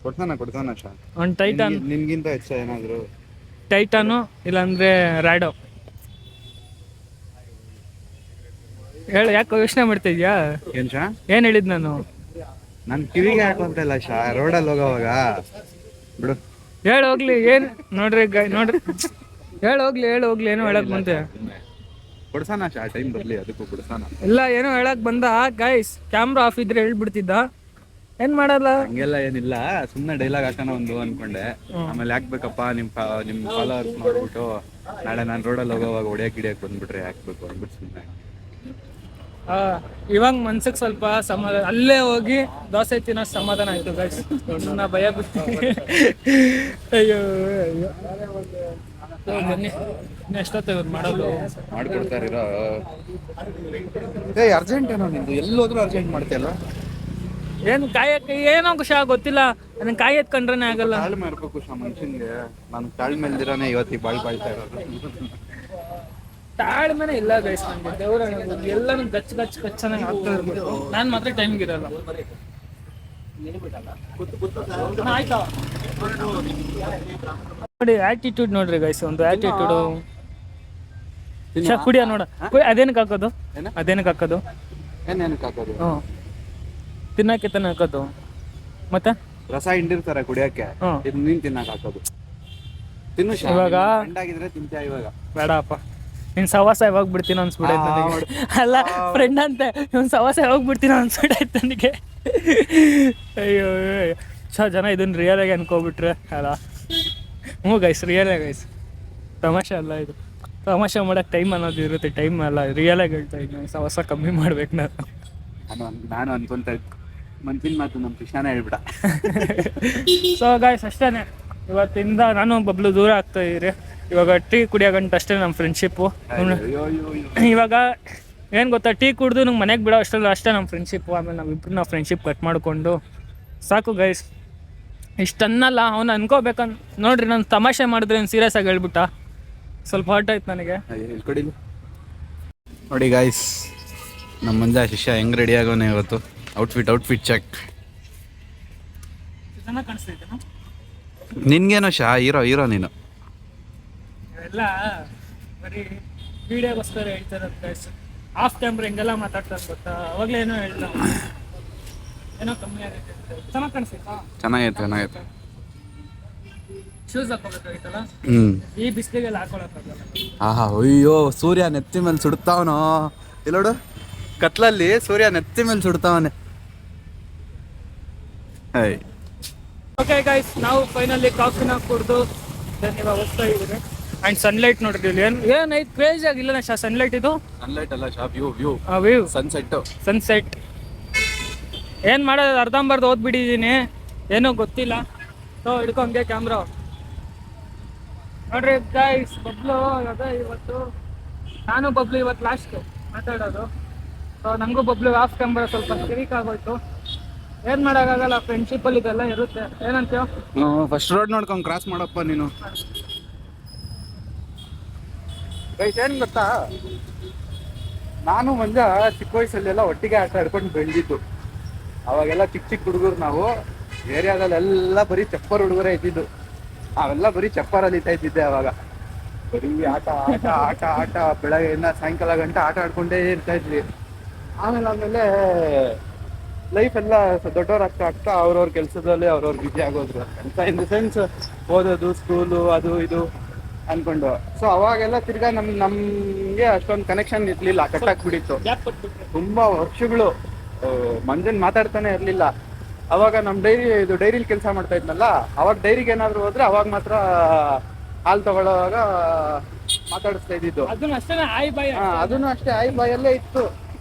[SPEAKER 2] ಕೊಡ್ತಾನ ಶಾ.
[SPEAKER 1] ಒಂದು ಟೈಟಾನ್,
[SPEAKER 2] ನಿನ್ಗಿಂತ ಹೆಚ್ಚ ಏನಾದ್ರು
[SPEAKER 1] ಟೈಟಾನು ಇಲ್ಲಾಂದ್ರೆ ರ್ಯಾಡೋ ಹೇಳು. ಯಾಕೆ ಯೋಚನೆ ಮಾಡ್ತಿದ್ಯಾ?
[SPEAKER 2] ಏನ್ ಶಾ?
[SPEAKER 1] ಏನು ಹೇಳಿದ್ ನಾನು?
[SPEAKER 2] ಕಿವಿಗೆ ಹಾಕುವಂತಲ್ಲ ಶಾ, ರೋಡಲ್ಲಿ ಹೋಗೋವಾಗ ಬಿಡು.
[SPEAKER 1] ಹೇಳು ಹೋಗ್ಲಿ. ಏನು ನೋಡ್ರಿ ನೋಡ್ರಿ, ಹೇಳು ಹೋಗ್ಲಿ ಏನೋ ಹೇಳಕ್ ಬಂದೆ.
[SPEAKER 2] ಕೊಡ್ಸಾನ ಶಾ, ಟೈಮ್ ಬರ್ಲಿ ಅದಕ್ಕೂ ಕೊಡ್ಸಾನ.
[SPEAKER 1] ಇಲ್ಲ ಏನೋ ಹೇಳಕ್ ಬಂದ ಗೈಸ್. ಕ್ಯಾಮ್ರಾ ಆಫ್ ಇದ್ರೆ ಹೇಳ್ಬಿಡ್ತಿದ್ದ, ಏನ್ ಮಾಡಲ್ಲ.
[SPEAKER 2] ಹಂಗೆಲ್ಲ ಏನಿಲ್ಲ, ಸುಮ್ಮನೆ ಡೈಲಾಗ್ ಹಾಕೋಣ ಒಂದು ಅನ್ಕೊಂಡೆ. ಆಮೇಲೆ ಯಾಕ್ಬೇಕಪ್ಪ ನಿಮ್ ಫಾಲೋವರ್ಸ್ ನೋಡ್ಬಿಟ್ಟು ನಾಳೆ ನಾನು ರೋಡಲ್ಲಿ ಹೋಗೋವಾಗ ಹೊಡಿಯಕ್ ಗಿಡಿಯಕ್ ಬಂದ್ಬಿಟ್ರೆ ಯಾಕ್ಬೇಕು ಅಂದ್ಬಿಟ್ಟು ಸುಮ್ಮನೆ.
[SPEAKER 1] ಇವಾಗ ಮನ್ಸಿಗೆ ಸ್ವಲ್ಪ ಸಮಾಧಾನ, ಅಲ್ಲೇ ಹೋಗಿ ದೋಸೆ ತಿನ್ನೋ ಸಮಾಧಾನ ಆಯ್ತು ಗೈಸ್. ನನ್ನ ಭಯ ಬಿಟ್ಟು ಅಯ್ಯೋ ಬನ್ನಿ, ಎಷ್ಟೊತ್ತ ಮಾಡೋದು
[SPEAKER 2] ಮಾಡ್ಕೊಡ್ತಾರಿರೋ. ಅರ್ಜೆಂಟ್ ಏನೋ ನಿಂದು, ಎಲ್ಲೋದ್ರೂ ಅರ್ಜೆಂಟ್ ಮಾಡ್ತೀಯಲ್ಲ.
[SPEAKER 1] ಏನು ಕಾಯಕ್ಕೆ ಏನೋ ಖುಷಿ ಗೊತ್ತಿಲ್ಲ, ಅದನ್ನ ಕಾಯಿ ಎತ್ಕೊಂಡ್ರೆ ಆಗಲ್ಲ.
[SPEAKER 2] ತಾಳ್ಮೆ ಇರ್ಬೇಕು ಶಾ ಮನುಷ್ಯನ್ಗೆ. ನಾನು ತಾಳ್ಮೆ ಇಲ್ದಿರಾನೆ ಇವತ್ತಿ ಬಾಳ್ತಾ ಇರೋದು.
[SPEAKER 1] ತಾಳ್ಮೆನೆ ಇಲ್ಲ ಗೈಸ್ ನನಗೆ. ದೇವ್ರ ಎಲ್ಲನೂ ಗಚ್ಚ ಚೆನ್ನಾಗಿ ಆಗ್ತಾ ಇರ್ಬೇಕು. ನಾನು ಮಾತ್ರ ಟೈಮ್ಗೆ ಇರಲ್ಲ. ಆಯ್ತಾ ನೋಡಿ ಆಟಿಟ್ಯೂಡ್ ನೋಡ್ರಿ ಗೈಸ್, ಒಂದು ಆಟಿಟ್ಯೂಡು. ಕುಡಿಯ ನೋಡ, ಅದೇನಕ್ಕೆ ಹಾಕೋದು?
[SPEAKER 2] ಏನೇನಕ್ಕೆ ಹಾಕೋದು?
[SPEAKER 1] ತಿನ್ನಕ್ಕೆ ತಾನೆ ಹಾಕೋದು. ಮತ್ತೆ
[SPEAKER 2] ರಸ ಹಿಂಡಿರ್ತಾರೆ ಕುಡಿಯಕ್ಕೆ, ಇದು ನೀನ್ ತಿನ್ನಕ್ ಹಾಕೋದು. ತಿನ್ನು ಶಾ.
[SPEAKER 1] ಇವಾಗ
[SPEAKER 2] ಆಗಿದ್ರೆ ತಿಂತ್ಯಾ? ಇವಾಗ
[SPEAKER 1] ಬೇಡಪ್ಪ, ನಿನ್ ಸವಾಸ ಯಾವಾಗ ಬಿಡ್ತೀನೋ ಅನ್ಸ್ಬಿಡೈತೆ ನನಗೆ. ಅಲ್ಲ ಫ್ರೆಂಡ್ ಅಂತೆ, ಇವ್ನು ಸವಾಸ ಯಾವಾಗ ಬಿಡ್ತೀನೋ ಅನ್ಸ್ಬಿಡೈತೆ ನನಗೆ. ಅಯ್ಯೋ ಜನ ಇದನ್ನ ರಿಯಲ್ ಆಗಿ ಅನ್ಕೋಬಿಟ್ರೆ ಅಲ್ಲ. ಗೈಸ್ ರಿಯಲ್ ಗೈಸ್, ತಮಾಷೆ ಅಲ್ಲ ಇದು. ತಮಾಷೆ ಮಾಡಕ್ಕೆ ಟೈಮ್ ಅನ್ನೋದು ಇರುತ್ತೆ, ಟೈಮ್ ಅಲ್ಲ. ರಿಯಲ್ ಆಗಿ ಹೇಳ್ತಾ ಇದ್ದೀನಿ, ಸವಾಸ ಕಮ್ಮಿ ಮಾಡ್ಬೇಕು
[SPEAKER 2] ನಾನು ಅನ್ಕೊಂತ ಮನ್ಸಿನ ಮಾತು ನಮ್ಮ ಕೃಷ್ಣನೇ ಹೇಳ್ಬಿಡ.
[SPEAKER 1] ಸೊ ಗೈಸ್ ಅಷ್ಟೇನೆ, ಇವತ್ತಿಂದ ನಾನು ಬಬ್ಲು ದೂರ ಆಗ್ತಾ ಇದ್ದೀರಿ. ಇವಾಗ ಟೀ ಕುಡಿಯೋಗಂಟ ಅಷ್ಟೇ ನಮ್ಮ ಫ್ರೆಂಡ್ಶಿಪ್ಪು. ಇವಾಗ ಏನು ಗೊತ್ತಾ, ಟೀ ಕುಡಿದು ನಂಗೆ ಮನೆಗೆ ಬಿಡೋ ಅಷ್ಟೇ ನಮ್ಮ ಫ್ರೆಂಡ್ಶಿಪ್ಪು. ಆಮೇಲೆ ನಾವಿಬ್ರು ನಾವು ಫ್ರೆಂಡ್ಶಿಪ್ ಕಟ್ ಮಾಡಿಕೊಂಡು ಸಾಕು ಗೈಸ್. ಇಷ್ಟನ್ನಲ್ಲ ಅವ್ನು ಅನ್ಕೋಬೇಕಂತ ನೋಡ್ರಿ. ನಾನು ತಮಾಷೆ ಮಾಡಿದ್ರೆ ಸೀರಿಯಸ್ ಆಗಿ ಹೇಳ್ಬಿಟ್ಟ, ಸ್ವಲ್ಪ ಹರ್ಟ್ ಆಯ್ತು ನನಗೆ.
[SPEAKER 2] ನೋಡಿ ಗಾಯ್ಸ್, ನಮ್ಮ ಮಂಜ ಶಿಷ್ಯ ಹೆಂಗ್ ರೆಡಿ ಆಗೋನೆ ಇವತ್ತು. Outfit check.
[SPEAKER 1] ಚೆನ್ನಾಗಿ ಕಾಣಿಸ್ತೈತೆ.
[SPEAKER 2] ನಿನ್ಗೇನೋ ಶಾ, ಹೀರೋ ನೀನು.
[SPEAKER 1] ಎಲ್ಲ ಬರೀ ವಿಡಿಯೋಗೋಸ್ಕರ ಹೇಳ್ತಾರದು ಗೈಸ್. ಆಫ್ ಕ್ಯಾಮ್ರಾ ಹಿಂಗೆಲ್ಲ ಮಾತಾಡ್ತಾರೆ ಗೊತ್ತಾ, ಅವಾಗಲೇ ಏನೋ ಹೇಳ್ದ, ಏನೋ ಕಮ್ಮಿ ಆಗೈತೆ. ಚೆನ್ನಾಗಿ ಕಾಣಿಸ್ತೈತಾ?
[SPEAKER 2] ಚೆನ್ನಾಗೈತೆ.
[SPEAKER 1] ಶೂಸ್ ಹಾಕೋಬೇಕಾಗಿತ್ತಲ್ಲ, ಈ ಬಿಸಿಲಿಗೆಲ್ಲ ಹಾಕೊಳಕ್ಕಾಗಲ್ಲ.
[SPEAKER 2] ಆಹಾ, ಅಯ್ಯೋ ಸೂರ್ಯ ನೆತ್ತಿ ಮೇಲೆ ಸುಡ್ತಾವನೋ. ಇಲ್ಲೋಡು, ಕತ್ಲಲ್ಲಿ ಸೂರ್ಯ ನೆತ್ತಿ ಮೇಲೆ ಸುಡ್ತಾವನೆ.
[SPEAKER 1] ಓಕೆ ಗೈಸ್, ನಾವು ಫೈನಲಿ ಕಾಫಿನ ಕುಡಿದು ಇವಾಗ ಹೋಗ್ತಾ ಇದ್ದೀವಿ. ಆ್ಯಂಡ್ ಸನ್ಲೈಟ್ ನೋಡ್ರಿ ಇಲ್ಲಿ ಏನೈತೆ ಕ್ರೇಜಿ ಆಗಿಲ್ಲ ಶಾ. ಸನ್ಲೈಟ್ ಇದು
[SPEAKER 2] ಸನ್ಲೈಟ್ ಅಲ್ಲ ಶಾ, ವ್ಯೂ ಸನ್ಸೆಟ್.
[SPEAKER 1] ಏನು ಮಾಡೋದು, ಅರ್ಧಂಬರ್ದು ಓದ್ಬಿಟ್ಟಿದ್ದೀನಿ, ಏನೂ ಗೊತ್ತಿಲ್ಲ. ಸೊ ಹಿಡ್ಕೊಂಗೆ ಕ್ಯಾಮ್ರಾ ನೋಡ್ರಿ ಗೈಸ್. ಬಬ್ಲು ಅದೇ ಇವತ್ತು, ನಾನು ಬಬ್ಲು ಇವತ್ತು ಲಾಸ್ಟ್ ಮಾತಾಡೋದು. ಸೊ ನನಗೂ ಬಬ್ಲು ಆಫ್ ಕ್ಯಾಮ್ರಾ ಸ್ವಲ್ಪ ಕಿರಿಕ್ ಆಗೋಯ್ತು. ಏನು ಮಾಡೋಕ್ಕಾಗಲ್ಲ, ಫ್ರೆಂಡ್ಶಿಪ್ಪಲ್ಲಿ ಇದೆಲ್ಲ ಇರುತ್ತೆ. ಏನಂತೀವ?
[SPEAKER 2] ಫಸ್ಟ್ ರೋಡ್ ನೋಡ್ಕೊಂಡು ಕ್ರಾಸ್ ಮಾಡಪ್ಪ ನೀನು. ಗೈಸ್ ಏನು ಗೊತ್ತಾ, ನಾನು ಮಂಜ ಚಿಕ್ಕ ವಯಸ್ಸಲ್ಲೆಲ್ಲ ಒಟ್ಟಿಗೆ ಆಟ ಆಡ್ಕೊಂಡು ಬೆಳೆದಿದ್ದು. ಅವಾಗೆಲ್ಲ ಚಿಕ್ಕ ಹುಡುಗರು ನಾವು. ಏರಿಯಾದಲ್ಲೆಲ್ಲ ಬರೀ ಚಪ್ಪರ್ ಹುಡುಗರೇ ಇದ್ದಿದ್ದು. ಅವೆಲ್ಲ ಬರೀ ಚಪ್ಪರಲ್ಲಿ ಇದ್ದಿದ್ದೆ ಅವಾಗ. ಬರೀ ಆಟ ಬೆಳಗ್ಗೆಯಿಂದ ಸಾಯಂಕಾಲ ಗಂಟೆ ಆಟ ಆಡ್ಕೊಂಡೇ ಇರ್ತಾ ಇದ್ವಿ. ಆಮೇಲೆ ಲೈಫ್ ಎಲ್ಲ ದೊಡ್ಡವ್ರಾಗ್ತಾ ಆಗ್ತಾ ಅವ್ರವ್ರ ಕೆಲಸದಲ್ಲಿ ಅವ್ರವ್ರ ಬಿಜಿ ಆಗೋದ್ರು ಅಂತ ಇನ್ ದ ಸೆನ್ಸ್ ಓದೋದು ಸ್ಕೂಲು ಅದು ಇದು ಅನ್ಕೊಂಡು. ಸೊ ಅವಾಗೆಲ್ಲ ತಿರ್ಗಾ ನಮ್ಗೆ ಅಷ್ಟೊಂದು ಕನೆಕ್ಷನ್ ಇರ್ಲಿಲ್ಲ, ಕಟ್ಟಾಕ್ಬಿಟ್ಟಿತ್ತು. ತುಂಬಾ ವರ್ಷಗಳು ಮಂಜನ್ ಮಾತಾಡ್ತಾನೆ ಇರ್ಲಿಲ್ಲ. ಅವಾಗ ನಮ್ ಡೈರಿಲಿ ಕೆಲಸ ಮಾಡ್ತಾ ಇದ್ನಲ್ಲ, ಅವಾಗ ಡೈರಿಗೆ ಏನಾದ್ರು ಹೋದ್ರೆ ಅವಾಗ ಮಾತ್ರ ಹಾಲು ತಗೊಳ್ಳೋವಾಗ ಮಾತಾಡಿಸ್ತಾ ಇದ್ದಿದ್ದು. ಅದನ್ನು ಅಷ್ಟೇ ಆಯ್ ಬಾಯಲ್ಲೇ ಇತ್ತು.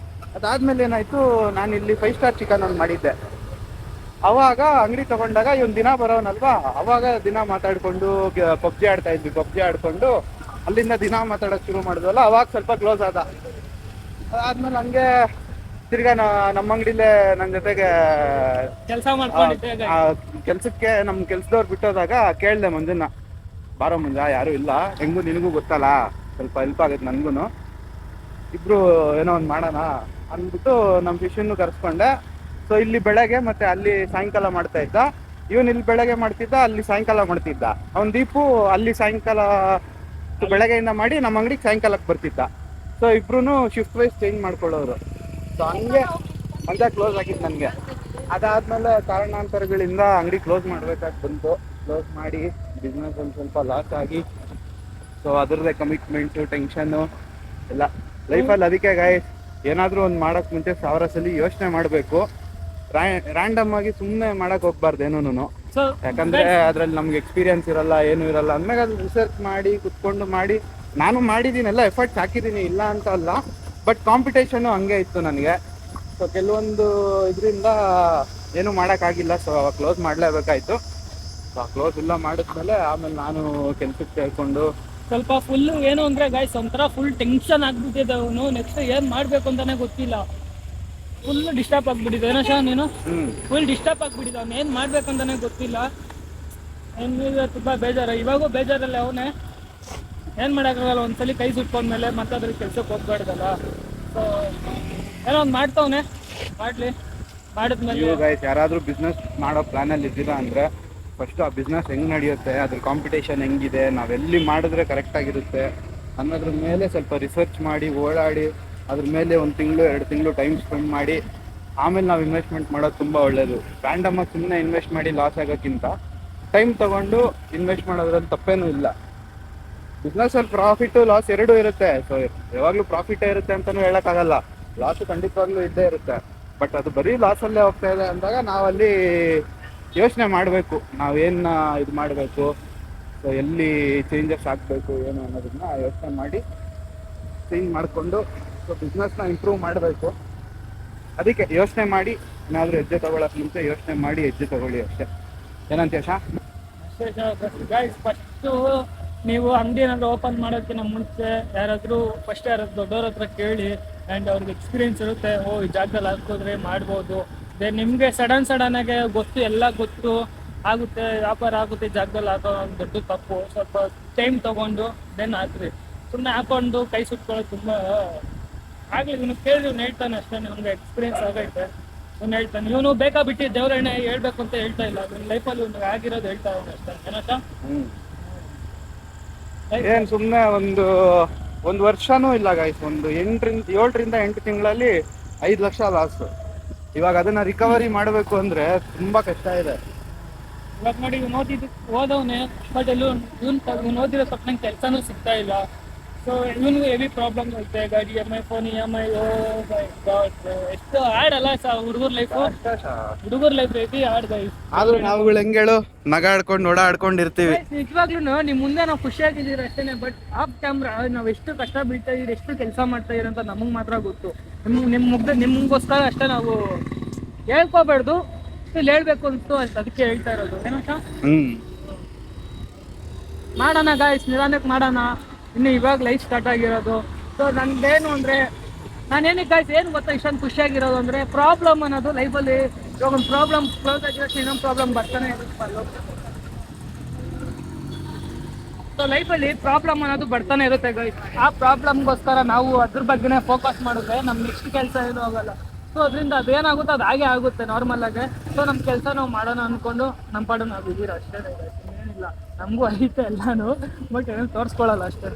[SPEAKER 2] ಅದಾದ್ಮೇಲೆ ಏನಾಯ್ತು, ನಾನು ಇಲ್ಲಿ 5 ಸ್ಟಾರ್ ಚಿಕನ್ ಒಂದು ಮಾಡಿದ್ದೆ. ಅವಾಗ ಅಂಗಡಿ ತಗೊಂಡಾಗ ಇವನ್ ದಿನ ಬರೋನಲ್ವಾ, ಅವಾಗ ದಿನ ಮಾತಾಡ್ಕೊಂಡು ಪಬ್ಜಿ ಆಡ್ತಾ ಇದ್ವಿ. ಪಬ್ಜಿ ಆಡ್ಕೊಂಡು ಅಲ್ಲಿಂದ ದಿನ ಮಾತಾಡಕ್ ಶುರು ಮಾಡಿದ್ವಲ್ಲ, ಅವಾಗ ಸ್ವಲ್ಪ ಕ್ಲೋಸ್ ಆದ. ಅದಾದ್ಮೇಲೆ ಹಂಗೆ ತಿರ್ಗಾ ನಮ್ಮ ಅಂಗಡಿಲೇ ನನ್ನ ಜೊತೆಗೆ ಕೆಲ್ಸಕ್ಕೆ ನಮ್ ಕೆಲ್ಸದವ್ರು ಬಿಟ್ಟೋದಾಗ ಕೇಳ್ದೆ ಮಂಜನ್ನ, ಬಾರೋ ಮುಂಜ ಯಾರು ಇಲ್ಲ, ಹೆಂಗು ನಿನಗೂ ಗೊತ್ತಲ್ಲ, ಸ್ವಲ್ಪ ಹೆಲ್ಪ್ ಆಗುತ್ತೆ ನನ್ಗೂನು, ಇಬ್ರು ಏನೋ ಒಂದು ಮಾಡೋಣ ಅಂದ್ಬಿಟ್ಟು ನಮ್ಮ ಶಿಷ್ಯನ್ನು ಕರ್ಸ್ಕೊಂಡೆ. ಸೊ ಇಲ್ಲಿ ಬೆಳಗ್ಗೆ ಮತ್ತೆ ಅಲ್ಲಿ ಸಾಯಂಕಾಲ ಮಾಡ್ತಾ ಇದ್ದ. ಇವನ್ ಇಲ್ಲಿ ಬೆಳಗ್ಗೆ ಮಾಡ್ತಿದ್ದ, ಅಲ್ಲಿ ಸಾಯಂಕಾಲ ಮಾಡ್ತಿದ್ದ. ಅವ್ನ್ ದೀಪು ಅಲ್ಲಿ ಸಾಯಂಕಾಲ ಬೆಳಗ್ಗೆಯಿಂದ ಮಾಡಿ ನಮ್ಮ ಅಂಗಡಿಗೆ ಸಾಯಂಕಾಲಕ್ಕೆ ಬರ್ತಿದ್ದ. ಸೊ ಇಬ್ರು ಶಿಫ್ಟ್ ವೈಸ್ ಚೇಂಜ್ ಮಾಡ್ಕೊಳ್ಳೋರು. ಸೊ ಹಂಗೆ ಮಂಜ ಕ್ಲೋಸ್ ಆಗಿತ್ತು ನನಗೆ. ಅದಾದ್ಮೇಲೆ ಕಾರಣಾಂತರಗಳಿಂದ ಅಂಗಡಿ ಕ್ಲೋಸ್ ಮಾಡ್ಬೇಕಾಗಿ ಬಂತು. ಕ್ಲೋಸ್ ಮಾಡಿ ಬಿಸ್ನೆಸ್ ಒಂದು ಸ್ವಲ್ಪ ಲಾಸ್ ಆಗಿ, ಸೊ ಅದರದ್ದೇ ಕಮಿಟ್ಮೆಂಟು, ಟೆನ್ಷನ್ನು ಎಲ್ಲ ಲೈಫಲ್ಲಿ. ಅದಕ್ಕೆ ಗಾಯ್ಸ್, ಏನಾದರೂ ಒಂದು ಮಾಡೋಕ್ಕೆ ಮುಂಚೆ 1000 ಸಲ ಯೋಚನೆ ಮಾಡಬೇಕು. ರ್ಯಾಂಡಮ್ ಆಗಿ ಸುಮ್ಮನೆ ಮಾಡಕ್ಕೆ ಹೋಗ್ಬಾರ್ದು ಏನೂನು. ಯಾಕಂದ್ರೆ ಅದ್ರಲ್ಲಿ ನಮ್ಗೆ ಎಕ್ಸ್ಪೀರಿಯನ್ಸ್ ಇರಲ್ಲ, ಏನೂ ಇರಲ್ಲ. ಅಂದ್ಮೇಲೆ ಅದು ರಿಸರ್ಚ್ ಮಾಡಿ ಕುತ್ಕೊಂಡು ಮಾಡಿ, ನಾನು ಮಾಡಿದ್ದೀನಿ, ಎಲ್ಲ ಎಫರ್ಟ್ಸ್ ಹಾಕಿದ್ದೀನಿ, ಇಲ್ಲ ಅಂತ ಅಲ್ಲ. ಬಟ್ ಕಾಂಪಿಟೇಷನ್ನು ಹಂಗೆ ಇತ್ತು ನನಗೆ. ಸೊ ಕೆಲವೊಂದು ಇದರಿಂದ ಏನೂ ಮಾಡೋಕ್ಕಾಗಿಲ್ಲ. ಸೊ ಅವಾಗ ಕ್ಲೋಸ್ ಮಾಡಲೇಬೇಕಾಯ್ತು. ಸೊ ಆ ಕ್ಲೋಸ್ ಎಲ್ಲ ಮಾಡಿದ್ಮೇಲೆ ಆಮೇಲೆ ನಾನು ಕೆಲ್ಸಕ್ಕೆ ಸೇರಿಕೊಂಡು
[SPEAKER 1] ಸ್ವಲ್ಪ ಫುಲ್ ಏನು ಅಂದ್ರೆ ಗೈಸ್ ಒಂಥರ ಫುಲ್ ಟೆನ್ಷನ್ ಆಗ್ಬಿಟ್ಟಿದೆ. ಅವನು ನೆಕ್ಸ್ಟ್ ಏನ್ ಮಾಡ್ಬೇಕು ಅಂತಾನೆ ಗೊತ್ತಿಲ್ಲ. ಫುಲ್ ಡಿಸ್ಟರ್ಬ್ ಆಗ್ಬಿಟ್ಟಿದೆ. ಏನೋ ಶಾ ನೀನು ಫುಲ್ ಡಿಸ್ಟರ್ಬ್ ಆಗ್ಬಿಟ್ಟಿದೆ. ಅವ್ನು ಏನ್ ಮಾಡ್ಬೇಕಂತಾನೆ ಗೊತ್ತಿಲ್ಲ. ಏನಿದೆ ತುಂಬಾ ಬೇಜಾರು. ಇವಾಗೂ ಬೇಜಾರಲ್ಲ ಅವನೇ. ಏನ್ ಮಾಡೋಕ್ಕಾಗಲ್ಲ, ಒಂದ್ಸಲಿ ಕೈ ಸುಟ್ಕೊಂಡ್ಮೇಲೆ ಮತ್ತೆ ಅದ್ರ ಕೆಲ್ಸಕ್ಕೆ ಹೋಗ್ಬಾರ್ದಲ್ಲ. ಸೊ ಏನೋ ಒಂದು ಮಾಡ್ತಾವನೆ, ಮಾಡ್ಲಿ. ಮಾಡಿದ್ಮೇಲೆ
[SPEAKER 2] ಗೈಸ್ ಯಾರಾದ್ರೂ ಬಿಸ್ನೆಸ್ ಮಾಡೋ ಪ್ಲಾನಲ್ಲಿ ಇದ್ದೀರಾ ಅಂದ್ರೆ ಫಸ್ಟ್ ಆ ಬಿಸ್ನೆಸ್ ಹೆಂಗ್ ನಡೆಯುತ್ತೆ, ಅದ್ರ ಕಾಂಪಿಟೇಷನ್ ಹೆಂಗಿದೆ, ನಾವೆಲ್ಲಿ ಮಾಡಿದ್ರೆ ಕರೆಕ್ಟ್ ಆಗಿರುತ್ತೆ ಅನ್ನೋದ್ರ ಮೇಲೆ ಸ್ವಲ್ಪ ರಿಸರ್ಚ್ ಮಾಡಿ, ಓಡಾಡಿ, ಅದ್ರ ಮೇಲೆ 1 ತಿಂಗಳು 2 ತಿಂಗಳು ಟೈಮ್ ಸ್ಪೆಂಡ್ ಮಾಡಿ ಆಮೇಲೆ ನಾವು ಇನ್ವೆಸ್ಟ್ಮೆಂಟ್ ಮಾಡೋದು ತುಂಬ ಒಳ್ಳೇದು. ರ್ಯಾಂಡಮ್ ಆಗಿ ಸುಮ್ಮನೆ ಇನ್ವೆಸ್ಟ್ ಮಾಡಿ ಲಾಸ್ ಆಗೋಕ್ಕಿಂತ ಟೈಮ್ ತಗೊಂಡು ಇನ್ವೆಸ್ಟ್ ಮಾಡೋದ್ರಲ್ಲಿ ತಪ್ಪೇನೂ ಇಲ್ಲ. ಬಿಸ್ನೆಸ್ಸಲ್ಲಿ ಪ್ರಾಫಿಟ್ಟು ಲಾಸ್ ಎರಡೂ ಇರುತ್ತೆ. ಸೊ ಯಾವಾಗಲೂ ಪ್ರಾಫಿಟೇ ಇರುತ್ತೆ ಅಂತಲೂ ಹೇಳೋಕ್ಕಾಗಲ್ಲ, ಲಾಸು ಖಂಡಿತವಾಗ್ಲೂ ಇದ್ದೇ ಇರುತ್ತೆ. ಬಟ್ ಅದು ಬರೀ ಲಾಸಲ್ಲೇ ಹೋಗ್ತಾ ಇದೆ ಅಂದಾಗ ನಾವಲ್ಲಿ ಯೋಚನೆ ಮಾಡಬೇಕು, ನಾವೇನು ಇದು ಮಾಡಬೇಕು, ಸೊ ಎಲ್ಲಿ ಚೇಂಜಸ್ ಆಗಬೇಕು ಏನು ಅನ್ನೋದನ್ನ ಯೋಚನೆ ಮಾಡಿ ಚೇಂಜ್ ಮಾಡಿಕೊಂಡು ಸೊ ಬಿಸ್ನೆಸ್ನ ಇಂಪ್ರೂವ್ ಮಾಡಬೇಕು. ಅದಕ್ಕೆ ಯೋಚನೆ ಮಾಡಿ ಏನಾದರೂ ಹೆಜ್ಜೆ ತಗೊಳ್ಳೋಕೆ ಮುಂಚೆ ಯೋಚನೆ ಮಾಡಿ ಹೆಜ್ಜೆ ತಗೊಳ್ಳಿ ಅಷ್ಟೇ. ಏನಂತೀಯ ಶಾ?
[SPEAKER 1] ಅಷ್ಟೇ ಗೈಸ್. ಫಸ್ಟು ನೀವು ಅಂಗಡಿ ಏನಾದರೂ ಓಪನ್ ಮಾಡೋಕ್ಕಿಂತ ಮುಂಚೆ ಯಾರಾದರೂ ದೊಡ್ಡವ್ರ ಹತ್ರ ಕೇಳಿ. ಆ್ಯಂಡ್ ಅವ್ರಿಗೆ ಎಕ್ಸ್ಪೀರಿಯನ್ಸ್ ಇರುತ್ತೆ, ಈ ಜಾಗದಲ್ಲಿ ಹಾಕಿದ್ರೆ ಮಾಡ್ಬೋದು. ನಿಮಗೆ ಸಡನ್ ಆಗಿ ಗೊತ್ತು, ಎಲ್ಲ ಗೊತ್ತು ಆಗುತ್ತೆ, ವ್ಯಾಪಾರ ಆಗುತ್ತೆ, ಜಾಗದಲ್ಲಿ ಹಾಕೋ ಒಂದು ದೊಡ್ಡ ತಪ್ಪು. ಸ್ವಲ್ಪ ಟೈಮ್ ತೊಗೊಂಡು ದೆನ್ ಹಾಕ್ರಿ. ಸುಮ್ಮನೆ ಹಾಕೊಂಡು ಕೈ ಸುಟ್ಕೊಳ್ಳೋದು ತುಂಬ ಆಗಲಿ. ಇವನು ಕೇಳಿ ಇವ್ನು ಹೇಳ್ತಾನೆ ಅಷ್ಟೇ, ನಮ್ಗೆ ಎಕ್ಸ್ಪೀರಿಯನ್ಸ್ ಆಗೈತೆ. ಇವ್ನು ಹೇಳ್ತಾನೆ, ಇವನು ಬೇಕಾ ಬಿಟ್ಟು ದೇವರಣ್ಣ ಹೇಳ್ಬೇಕು ಅಂತ ಹೇಳ್ತಾ ಇಲ್ಲ. ನಿಮ್ಮ ಲೈಫಲ್ಲಿ ಇವ್ನಿಗೆ ಆಗಿರೋದು ಹೇಳ್ತಾ ಇದ್ದಾನೆ ಅಷ್ಟೇ. ಏನಕ್ಕ
[SPEAKER 2] ಏನು ಸುಮ್ಮನೆ ಒಂದು ವರ್ಷನೂ ಇಲ್ಲ ಗಾಯ್ಸ್. 7 ರಿಂದ 8 ತಿಂಗಳಲ್ಲಿ 5 ಲಕ್ಷ ಲಾಸು. ಇವಾಗ ಅದನ್ನ ರಿಕವರಿ ಮಾಡಬೇಕು ಅಂದ್ರೆ ತುಂಬಾ ಕಷ್ಟ ಇದೆ.
[SPEAKER 1] ಇವಾಗ ನೋಡಿ, ಇವ್ನು ಓದವನೇ, ಬಟ್ ಇವ್ನು ಓದಿರೋ ಸ್ವಲ್ಪ ನಂಗೆ ಕೆಲಸನೂ ಸಿಗ್ತಾ ಇಲ್ಲ. ಸೊ ಇವನಿಗೂ ಹೆವಿ ಪ್ರಾಬ್ಲಮ್ ಐತೆ. ಗಾಡಿ EMI, ಫೋನ್ EMI. ಎಷ್ಟು ಹಾರ್ಡ್ ಅಲ್ಲ ಹುಡುಗರ ಲೈಫ್ ಹೆವಿ ಹಾರ್ಡ್ ಗೈಸ್.
[SPEAKER 2] ಆದ್ರೂ ನಾವುಗಳು ಹೆಂಗ್ ಹೇಳು, ನಗಾಡ್ಕೊಂಡು ಓಡಾಡ್ಕೊಂಡಿರ್ತೀವಿ.
[SPEAKER 1] ನಿಜವಾಗ್ಲೂ ನಿಮ್ ಮುಂದೆ ನಾವು ಖುಷಿಯಾಗಿದ್ದೀರ ಅಷ್ಟೇನೆ. ಬಟ್ ಆಫ್ ಕ್ಯಾಮ್ರಾ ನಾವು ಎಷ್ಟು ಕಷ್ಟ ಬೀಳ್ತಾ ಇದೀರಿ, ಎಷ್ಟು ಕೆಲಸ ಮಾಡ್ತಾ ಇದೀರಿ ಅಂತ ನಮಗ್ ಮಾತ್ರ ಗೊತ್ತು. ನಿಮ್ಗೋಸ್ಕರ ಅಷ್ಟೇ ನಾವು ಹೇಳ್ಕೋಬಾರ್ದು, ಇಲ್ಲಿ ಹೇಳ್ಬೇಕು ಅಂತ ಅದಕ್ಕೆ ಹೇಳ್ತಾ ಇರೋದು. ಏನಂತ ಮಾಡೋಣ ಗಾಯ್ಸ್, ನಿಧಾನಕ್ಕೆ ಮಾಡೋಣ. ಇನ್ನು ಇವಾಗ ಲೈಫ್ ಸ್ಟಾರ್ಟ್ ಆಗಿರೋದು. ಸೊ ನಂದೇನು ಅಂದರೆ, ನಾನೇನಕ್ಕೆ ಗಾಯ್ಸ್ ಏನು ಗೊತ್ತಾ ಇಷ್ಟೊಂದು ಖುಷಿಯಾಗಿರೋದು ಅಂದರೆ, ಪ್ರಾಬ್ಲಮ್ ಅನ್ನೋದು ಲೈಫಲ್ಲಿ ಇವಾಗ ಒಂದು ಪ್ರಾಬ್ಲಮ್ ಕ್ಲೋಸ್ ಆಗಿರೋಕ್ಕೆ ಇನ್ನೊಂದು ಪ್ರಾಬ್ಲಮ್ ಬರ್ತಾನೆ ಇರುತ್ತೆ. ಸೊ ಲೈಫಲ್ಲಿ ಪ್ರಾಬ್ಲಮ್ ಅನ್ನೋದು ಬರ್ತಾನೆ ಇರುತ್ತೆ ಗೈಸ್. ಆ ಪ್ರಾಬ್ಲಮ್ಗೋಸ್ಕರ ನಾವು ಅದ್ರ ಬಗ್ಗೆನೇ ಫೋಕಸ್ ಮಾಡಿದ್ರೆ ನಮ್ಮ ನೆಕ್ಸ್ಟ್ ಕೆಲಸ ಏನೂ ಆಗೋಲ್ಲ. ಸೊ ಅದರಿಂದ ಅದೇನಾಗುತ್ತೆ ಅದು ಹಾಗೆ ಆಗುತ್ತೆ ನಾರ್ಮಲ್ ಆಗಿ. ಸೊ ನಮ್ಮ ಕೆಲಸ ನಾವು ಮಾಡೋಣ ಅಂದ್ಕೊಂಡು ನಮ್ಮ ಪಾಡು ನಾವು ಇದ್ದೀರ ಅಷ್ಟೇ. ಏನಿಲ್ಲ, ನಮಗೂ ಐತೆ ಎಲ್ಲಾನು, ಬಟ್ ಏನು ತೋರಿಸ್ಕೊಳ್ಳಲ್ಲ ಅಷ್ಟೇ.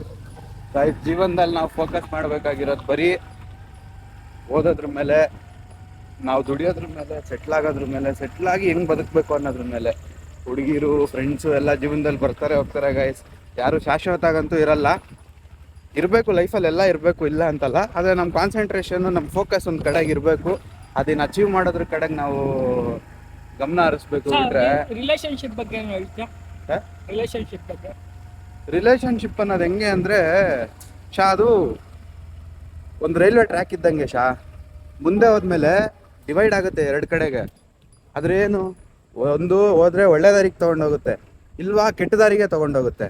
[SPEAKER 2] ಜೀವನದಲ್ಲಿ ನಾವು ಫೋಕಸ್ ಮಾಡಬೇಕಾಗಿರೋದು ಬರೀ ಓದೋದ್ರ ಮೇಲೆ, ನಾವು ದುಡಿಯೋದ್ರ ಮೇಲೆ, ಸೆಟ್ಲ್ ಆಗೋದ್ರ ಮೇಲೆ, ಸೆಟ್ಲ್ ಆಗಿ ಹೆಂಗ್ ಬದುಕಬೇಕು ಅನ್ನೋದ್ರ ಮೇಲೆ. ಹುಡುಗಿರು, ಫ್ರೆಂಡ್ಸು ಎಲ್ಲ ಜೀವನದಲ್ಲಿ ಬರ್ತಾರೆ ಹೋಗ್ತಾರೆ ಗೈಸ್. ಯಾರು ಶಾಶ್ವತ ಆಗಂತೂ ಇರಲ್ಲ. ಇರಬೇಕು ಲೈಫಲ್ಲಿ, ಎಲ್ಲ ಇರಬೇಕು, ಇಲ್ಲ ಅಂತಲ್ಲ. ಆದರೆ ನಮ್ಮ ಕಾನ್ಸಂಟ್ರೇಷನ್, ನಮ್ಮ ಫೋಕಸ್ ಒಂದು ಕಡೆಗೆ ಇರಬೇಕು. ಅದನ್ನ ಅಚೀವ್ ಮಾಡೋದ್ರ ಕಡೆಗೆ ನಾವು ಗಮನ ಹರಿಸ್ಬೇಕು. ಬಿಟ್ರೆ
[SPEAKER 1] ರಿಲೇಶನ್ಶಿಪ್ ಬಗ್ಗೆ ಏನು ಹೇಳ್ತೀಯಾ? ರಿಲೇಶನ್ಶಿಪ್ ಬಗ್ಗೆ,
[SPEAKER 2] ರಿಲೇಶನ್ಶಿಪ್ ಅನ್ನೋದು ಹೆಂಗೆ ಅಂದರೆ ಅದು ಒಂದು ರೈಲ್ವೆ ಟ್ರ್ಯಾಕ್ ಇದ್ದಂಗೆ ಮುಂದೆ ಹೋದ್ಮೇಲೆ ಡಿವೈಡ್ ಆಗುತ್ತೆ ಎರಡು ಕಡೆಗೆ. ಆದರೆ ಏನು, ಒಂದು ಹೋದರೆ ಒಳ್ಳೆ ದಾರಿಗೆ ತೊಗೊಂಡೋಗುತ್ತೆ, ಇಲ್ವಾ ಕೆಟ್ಟ ದಾರಿಗೆ ತೊಗೊಂಡೋಗುತ್ತೆ.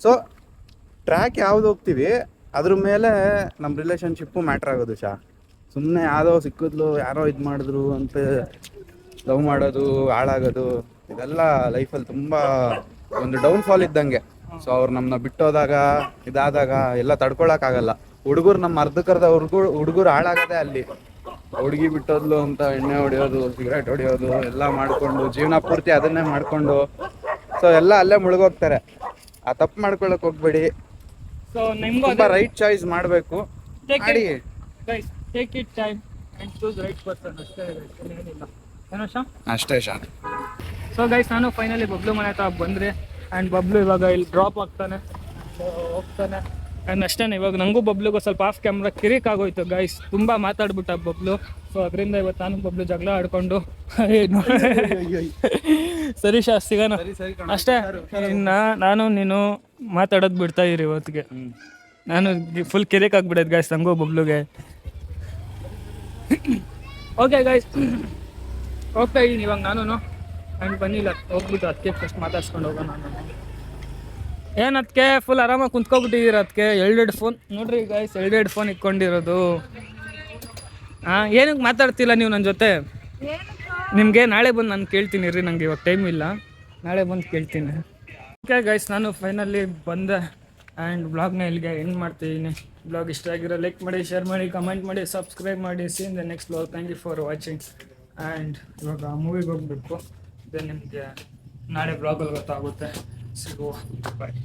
[SPEAKER 2] ಸೊ ಟ್ರ್ಯಾಕ್ ಯಾವ್ದು ಹೋಗ್ತೀವಿ ಅದ್ರ ಮೇಲೆ ನಮ್ಮ ರಿಲೇಶನ್ಶಿಪ್ಪು ಮ್ಯಾಟ್ರ್ ಆಗೋದು ಸುಮ್ಮನೆ ಯಾವುದೋ ಸಿಕ್ಕಿದ್ಲು, ಯಾರೋ ಇದು ಮಾಡಿದ್ರು ಅಂತ ಲವ್ ಮಾಡೋದು, ಹಾಳಾಗೋದು, ಇದೆಲ್ಲ ಲೈಫಲ್ಲಿ ತುಂಬ ಒಂದು ಡೌನ್ಫಾಲ್ ಇದ್ದಂಗೆ. ಸೊ ಅವ್ರು ನಮ್ಮನ್ನ ಬಿಟ್ಟೋದಾಗ, ಇದಾದಾಗ ಎಲ್ಲ ತಡ್ಕೊಳಕ್ಕಾಗಲ್ಲ. ಹುಡುಗರು ನಮ್ಮ ಅರ್ಧಕ್ಕರ್ಧ ಹುಡುಗರು ಹಾಳಾಗೋದೇ ಅಲ್ಲಿ. ಹುಡುಗಿ ಬಿಟ್ಟೋದ್ಲು ಅಂತ ಎಣ್ಣೆ ಹೊಡೆಯೋದು, ಸಿಗರೇಟ್ ಹೊಡೆಯೋದು ಎಲ್ಲ ಮಾಡಿಕೊಂಡು ಜೀವನ ಪೂರ್ತಿ ಅದನ್ನೇ ಮಾಡಿಕೊಂಡು ಸೊ ಎಲ್ಲ ಅಲ್ಲೇ ಮುಳುಗೋಗ್ತಾರೆ. ಆ ತಪ್ಪು ಮಾಡ್ಕೊಳಕ್ಕೆ ಹೋಗ್ಬೇಡಿ.
[SPEAKER 1] ಸೊ ನಿಮ್ಗೂ
[SPEAKER 2] ತುಂಬ ರೈಟ್ ಚಾಯ್ಸ್ ಮಾಡಬೇಕು. ಮಾಡಿ
[SPEAKER 1] take it time and choose right person, ಅಷ್ಟೇ, ಏನಿಲ್ಲ. ಏನೋ
[SPEAKER 2] ಅಷ್ಟೇ
[SPEAKER 1] ಸೊ ಗೈಸ್, ನಾನು ಫೈನಲಿ ಬಬ್ಲು ಮನೆ ಹತ್ರ ಬಂದರೆ ಆ್ಯಂಡ್ ಬಬ್ಲು ಇವಾಗ ಇಲ್ಲಿ ಡ್ರಾಪ್ ಆಗ್ತಾನೆ, ಹೋಗ್ತಾನೆ. ಆ್ಯಂಡ್ ಅಷ್ಟೇ, ಇವಾಗ ನನಗೂ ಬಬ್ಲುಗೂ ಸ್ವಲ್ಪ ಆಫ್ ಕ್ಯಾಮ್ರಾ ಕಿರಿಕ್ ಆಗೋಯ್ತು ಗೈಸ್. ತುಂಬ ಮಾತಾಡ್ಬಿಟ್ಟ ಬಬ್ಲು. ಸೊ ಅದರಿಂದ ಇವತ್ತು ನಾನು ಬಬ್ಲು ಜಗಳ ಆಡ್ಕೊಂಡು ಸರಿ ಸಿಗೋಣ ಅಷ್ಟೇ. ನಾನು ನೀನು ಮಾತಾಡೋದು ಬಿಡ್ತಾ ಇರಿ ಇವತ್ತಿಗೆ. ನಾನು ಫುಲ್ ಕಿರಿಕ್ ಆಗಿಬಿಡೋದು ಗೈಸ್ ನನಗೂ ಬಬ್ಲುಗೆ. ಓಕೆ ಗೈಸ್, ಹೋಗ್ತಾ ಇದ್ದೀನಿ ಇವಾಗ ನಾನು. ಆ್ಯಂಡ್ ಬನ್ನಿಲ್ಲ, ಹೋಗ್ಬಿಟ್ಟು ಅದಕ್ಕೆ ಫಸ್ಟ್ ಮಾತಾಡ್ಸ್ಕೊಂಡು ಹೋಗೋಣ. ನಾನು ಏನು ಅದಕ್ಕೆ ಫುಲ್ ಆರಾಮಾಗಿ ಕುಂತ್ಕೊಬಿಟ್ಟಿದ್ದೀರ. ಅದಕ್ಕೆ ಎರಡೆರಡು ಫೋನ್ ನೋಡ್ರಿ ಗೈಸ್, ಎರಡೆರಡು ಫೋನ್ ಇಟ್ಕೊಂಡಿರೋದು. ಏನಕ್ಕೆ ಮಾತಾಡ್ತಿಲ್ಲ ನೀವು ನನ್ನ ಜೊತೆ? ನಿಮಗೆ ನಾಳೆ ಬಂದು ನಾನು ಕೇಳ್ತೀನಿ ರೀ, ನನಗೆ ಇವಾಗ ಟೈಮ್ ಇಲ್ಲ, ನಾಳೆ ಬಂದು ಕೇಳ್ತೀನಿ. ಓಕೆ ಗೈಸ್, ನಾನು ಫೈನಲಿ ಬಂದೆ ಆ್ಯಂಡ್ ಬ್ಲಾಗ್ನ ಇಲ್ಲಿಗೆ ಎಂಡ್ ಮಾಡ್ತಿದ್ದೀನಿ. ಬ್ಲಾಗ್ ಇಷ್ಟ ಆಗಿರೋ ಲೈಕ್ ಮಾಡಿ, ಶೇರ್ ಮಾಡಿ, ಕಮೆಂಟ್ ಮಾಡಿ, ಸಬ್ಸ್ಕ್ರೈಬ್ ಮಾಡಿ. See in the next vlog. Thank you for watching. And ಇವಾಗ ಮೂವಿಗೆ ಹೋಗಬೇಕು. ನಿಮಗೆ ನಾಳೆ ಬ್ಲಾಗಲ್ಲಿ ಗೊತ್ತಾಗುತ್ತೆ. ಸಿಗುವ. ಬಾಯ್.